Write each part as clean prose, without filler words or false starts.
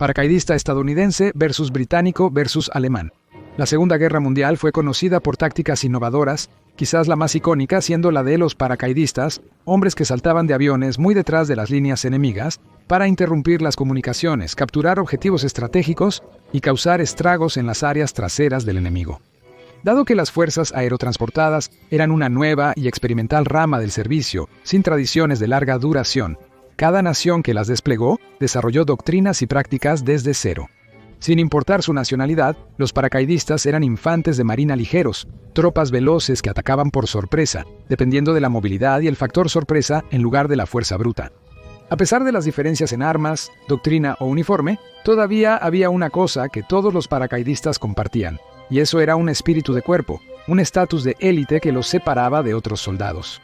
Paracaidista estadounidense versus británico versus alemán. La Segunda Guerra Mundial fue conocida por tácticas innovadoras, quizás la más icónica siendo la de los paracaidistas, hombres que saltaban de aviones muy detrás de las líneas enemigas para interrumpir las comunicaciones, capturar objetivos estratégicos y causar estragos en las áreas traseras del enemigo. Dado que las fuerzas aerotransportadas eran una nueva y experimental rama del servicio, sin tradiciones de larga duración, cada nación que las desplegó desarrolló doctrinas y prácticas desde cero. Sin importar su nacionalidad, los paracaidistas eran infantes de marina ligeros, tropas veloces que atacaban por sorpresa, dependiendo de la movilidad y el factor sorpresa en lugar de la fuerza bruta. A pesar de las diferencias en armas, doctrina o uniforme, todavía había una cosa que todos los paracaidistas compartían, y eso era un espíritu de cuerpo, un estatus de élite que los separaba de otros soldados.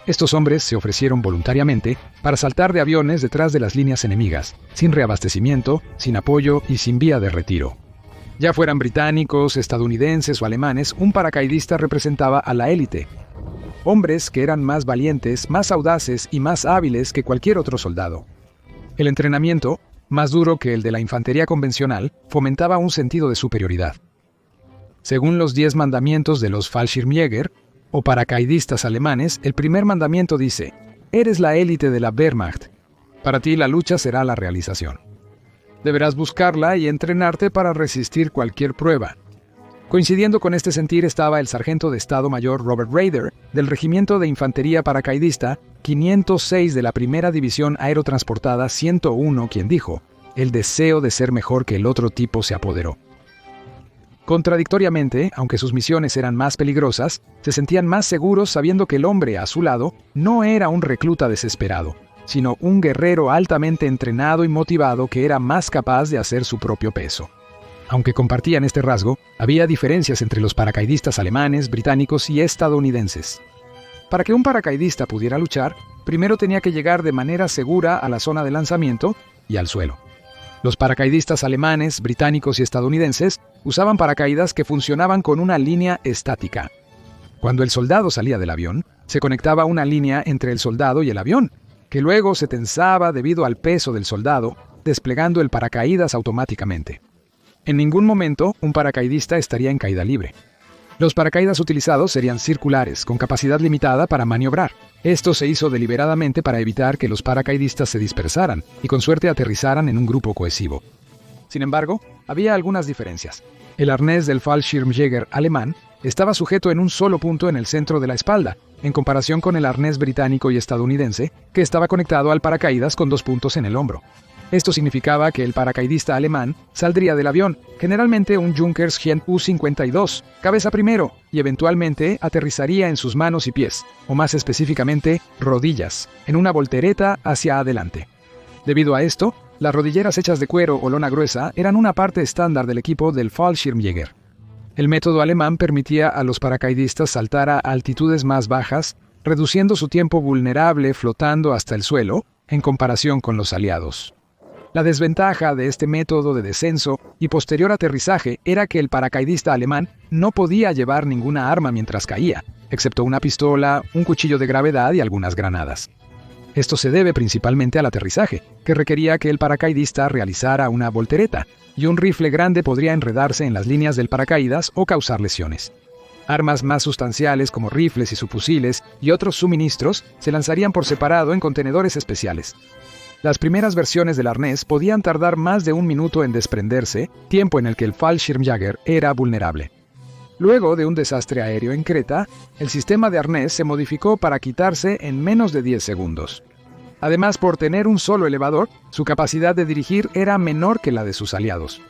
Estos hombres se ofrecieron voluntariamente para saltar de aviones detrás de las líneas enemigas, sin reabastecimiento, sin apoyo y sin vía de retiro. Ya fueran británicos, estadounidenses o alemanes, un paracaidista representaba a la élite. Hombres que eran más valientes, más audaces y más hábiles que cualquier otro soldado. El entrenamiento, más duro que el de la infantería convencional, fomentaba un sentido de superioridad. Según los 10 mandamientos de los Fallschirmjäger, o paracaidistas alemanes, el primer mandamiento dice: eres la élite de la Wehrmacht. Para ti la lucha será la realización. Deberás buscarla y entrenarte para resistir cualquier prueba. Coincidiendo con este sentir estaba el sargento de Estado Mayor Robert Raeder, del Regimiento de Infantería Paracaidista 506 de la Primera División Aerotransportada 101, quien dijo: el deseo de ser mejor que el otro tipo se apoderó. Contradictoriamente, aunque sus misiones eran más peligrosas, se sentían más seguros sabiendo que el hombre a su lado no era un recluta desesperado, sino un guerrero altamente entrenado y motivado que era más capaz de hacer su propio peso. Aunque compartían este rasgo, había diferencias entre los paracaidistas alemanes, británicos y estadounidenses. Para que un paracaidista pudiera luchar, primero tenía que llegar de manera segura a la zona de lanzamiento y al suelo. Los paracaidistas alemanes, británicos y estadounidenses usaban paracaídas que funcionaban con una línea estática. Cuando el soldado salía del avión, se conectaba una línea entre el soldado y el avión, que luego se tensaba debido al peso del soldado, desplegando el paracaídas automáticamente. En ningún momento un paracaidista estaría en caída libre. Los paracaídas utilizados serían circulares, con capacidad limitada para maniobrar. Esto se hizo deliberadamente para evitar que los paracaidistas se dispersaran y con suerte aterrizaran en un grupo cohesivo. Sin embargo, había algunas diferencias. El arnés del Fallschirmjäger alemán estaba sujeto en un solo punto en el centro de la espalda, en comparación con el arnés británico y estadounidense, que estaba conectado al paracaídas con 2 puntos en el hombro. Esto significaba que el paracaidista alemán saldría del avión, generalmente un Junkers U-52, cabeza primero, y eventualmente aterrizaría en sus manos y pies, o más específicamente, rodillas, en una voltereta hacia adelante. Debido a esto, las rodilleras hechas de cuero o lona gruesa eran una parte estándar del equipo del Fallschirmjäger. El método alemán permitía a los paracaidistas saltar a altitudes más bajas, reduciendo su tiempo vulnerable flotando hasta el suelo, en comparación con los aliados. La desventaja de este método de descenso y posterior aterrizaje era que el paracaidista alemán no podía llevar ninguna arma mientras caía, excepto una pistola, un cuchillo de gravedad y algunas granadas. Esto se debe principalmente al aterrizaje, que requería que el paracaidista realizara una voltereta, y un rifle grande podría enredarse en las líneas del paracaídas o causar lesiones. Armas más sustanciales como rifles y subfusiles y otros suministros se lanzarían por separado en contenedores especiales. Las primeras versiones del arnés podían tardar más de 1 minuto en desprenderse, tiempo en el que el Fallschirmjäger era vulnerable. Luego de un desastre aéreo en Creta, el sistema de arnés se modificó para quitarse en menos de 10 segundos. Además, por tener un solo elevador, su capacidad de dirigir era menor que la de sus aliados.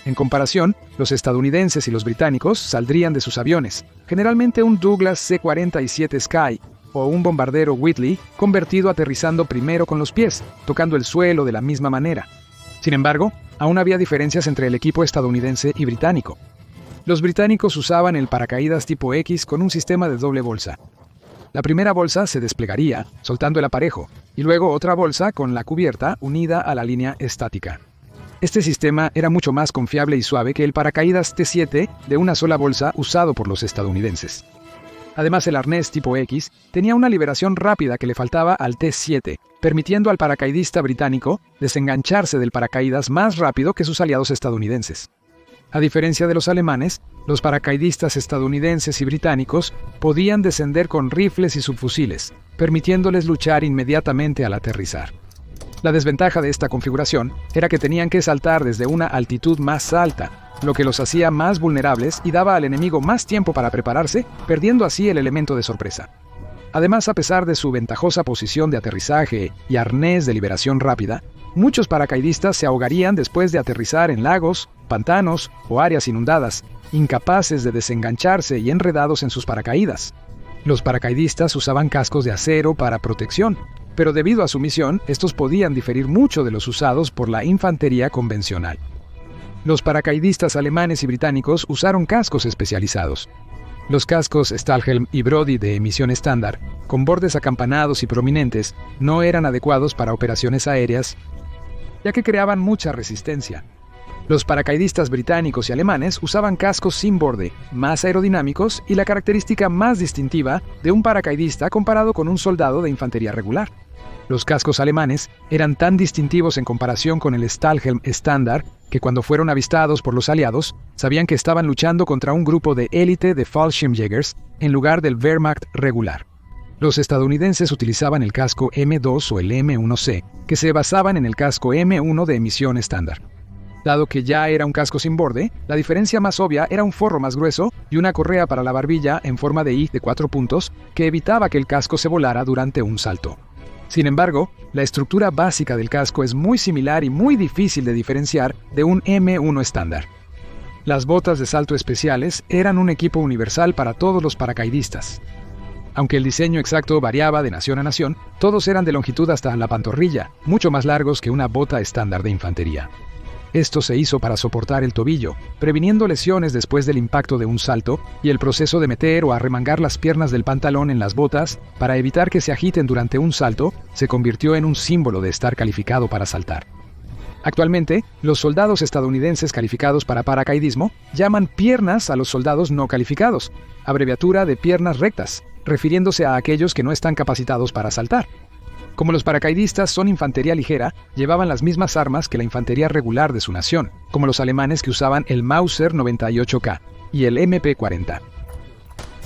En comparación, los estadounidenses y los británicos saldrían de sus aviones, generalmente un Douglas C-47 Sky, o un bombardero Whitley convertido aterrizando primero con los pies, tocando el suelo de la misma manera. Sin embargo, aún había diferencias entre el equipo estadounidense y británico. Los británicos usaban el paracaídas tipo X con un sistema de doble bolsa. La primera bolsa se desplegaría, soltando el aparejo, y luego otra bolsa con la cubierta unida a la línea estática. Este sistema era mucho más confiable y suave que el paracaídas T-7 de una sola bolsa usado por los estadounidenses. Además, el arnés tipo X tenía una liberación rápida que le faltaba al T-7, permitiendo al paracaidista británico desengancharse del paracaídas más rápido que sus aliados estadounidenses. A diferencia de los alemanes, los paracaidistas estadounidenses y británicos podían descender con rifles y subfusiles, permitiéndoles luchar inmediatamente al aterrizar. La desventaja de esta configuración era que tenían que saltar desde una altitud más alta, lo que los hacía más vulnerables y daba al enemigo más tiempo para prepararse, perdiendo así el elemento de sorpresa. Además, a pesar de su ventajosa posición de aterrizaje y arnés de liberación rápida, muchos paracaidistas se ahogarían después de aterrizar en lagos, pantanos o áreas inundadas, incapaces de desengancharse y enredados en sus paracaídas. Los paracaidistas usaban cascos de acero para protección, pero debido a su misión, estos podían diferir mucho de los usados por la infantería convencional. Los paracaidistas alemanes y británicos usaron cascos especializados. Los cascos Stahlhelm y Brodie de emisión estándar, con bordes acampanados y prominentes, no eran adecuados para operaciones aéreas, ya que creaban mucha resistencia. Los paracaidistas británicos y alemanes usaban cascos sin borde, más aerodinámicos y la característica más distintiva de un paracaidista comparado con un soldado de infantería regular. Los cascos alemanes eran tan distintivos en comparación con el Stahlhelm estándar que cuando fueron avistados por los aliados, sabían que estaban luchando contra un grupo de élite de Fallschirmjägers en lugar del Wehrmacht regular. Los estadounidenses utilizaban el casco M2 o el M1C, que se basaban en el casco M1 de emisión estándar. Dado que ya era un casco sin borde, la diferencia más obvia era un forro más grueso y una correa para la barbilla en forma de I de 4 puntos que evitaba que el casco se volara durante un salto. Sin embargo, la estructura básica del casco es muy similar y muy difícil de diferenciar de un M1 estándar. Las botas de salto especiales eran un equipo universal para todos los paracaidistas. Aunque el diseño exacto variaba de nación a nación, todos eran de longitud hasta la pantorrilla, mucho más largos que una bota estándar de infantería. Esto se hizo para soportar el tobillo, previniendo lesiones después del impacto de un salto, y el proceso de meter o arremangar las piernas del pantalón en las botas para evitar que se agiten durante un salto se convirtió en un símbolo de estar calificado para saltar. Actualmente, los soldados estadounidenses calificados para paracaidismo llaman piernas a los soldados no calificados, abreviatura de piernas rectas, refiriéndose a aquellos que no están capacitados para saltar. Como los paracaidistas son infantería ligera, llevaban las mismas armas que la infantería regular de su nación, como los alemanes que usaban el Mauser 98K y el MP-40.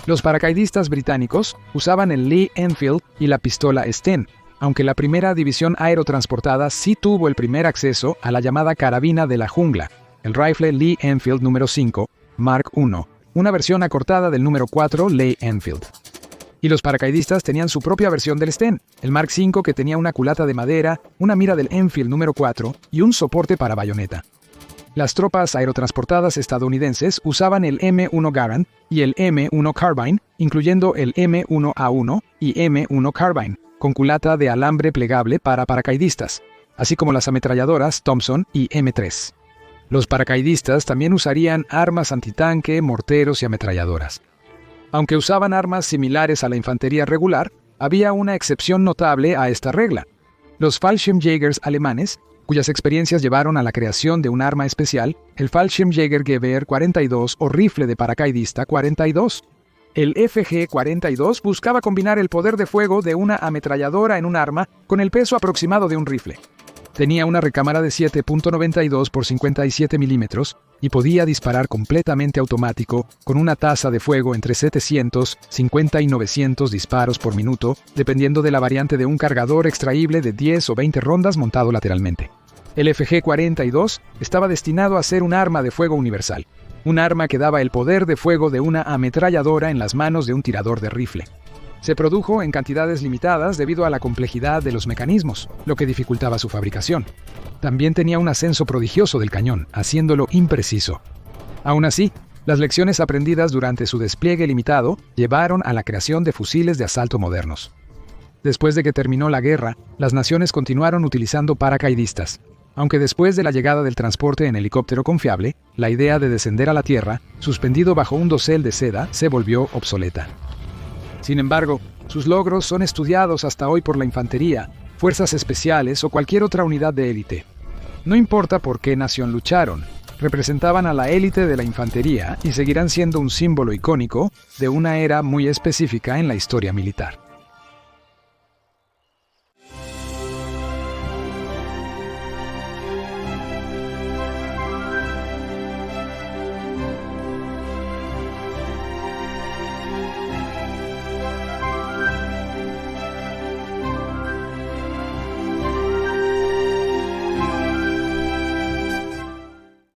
Los paracaidistas británicos usaban el Lee Enfield y la pistola Sten, aunque la primera división aerotransportada sí tuvo el primer acceso a la llamada carabina de la jungla, el rifle Lee Enfield número 5, Mark I, una versión acortada del número 4 Lee Enfield. Y los paracaidistas tenían su propia versión del Sten, el Mark V, que tenía una culata de madera, una mira del Enfield número 4 y un soporte para bayoneta. Las tropas aerotransportadas estadounidenses usaban el M1 Garand y el M1 Carbine, incluyendo el M1A1 y M1 Carbine, con culata de alambre plegable para paracaidistas, así como las ametralladoras Thompson y M3. Los paracaidistas también usarían armas antitanque, morteros y ametralladoras. Aunque usaban armas similares a la infantería regular, había una excepción notable a esta regla. Los Fallschirmjägers alemanes, cuyas experiencias llevaron a la creación de un arma especial, el Fallschirmjägergewehr 42 o rifle de paracaidista 42. El FG-42 buscaba combinar el poder de fuego de una ametralladora en un arma con el peso aproximado de un rifle. Tenía una recámara de 7.92 por 57 milímetros y podía disparar completamente automático con una tasa de fuego entre 750 y 900 disparos por minuto, dependiendo de la variante de un cargador extraíble de 10 o 20 rondas montado lateralmente. El FG-42 estaba destinado a ser un arma de fuego universal, un arma que daba el poder de fuego de una ametralladora en las manos de un tirador de rifle. Se produjo en cantidades limitadas debido a la complejidad de los mecanismos, lo que dificultaba su fabricación. También tenía un ascenso prodigioso del cañón, haciéndolo impreciso. Aún así, las lecciones aprendidas durante su despliegue limitado llevaron a la creación de fusiles de asalto modernos. Después de que terminó la guerra, las naciones continuaron utilizando paracaidistas, aunque después de la llegada del transporte en helicóptero confiable, la idea de descender a la tierra, suspendido bajo un dosel de seda, se volvió obsoleta. Sin embargo, sus logros son estudiados hasta hoy por la infantería, fuerzas especiales o cualquier otra unidad de élite. No importa por qué nación lucharon, representaban a la élite de la infantería y seguirán siendo un símbolo icónico de una era muy específica en la historia militar.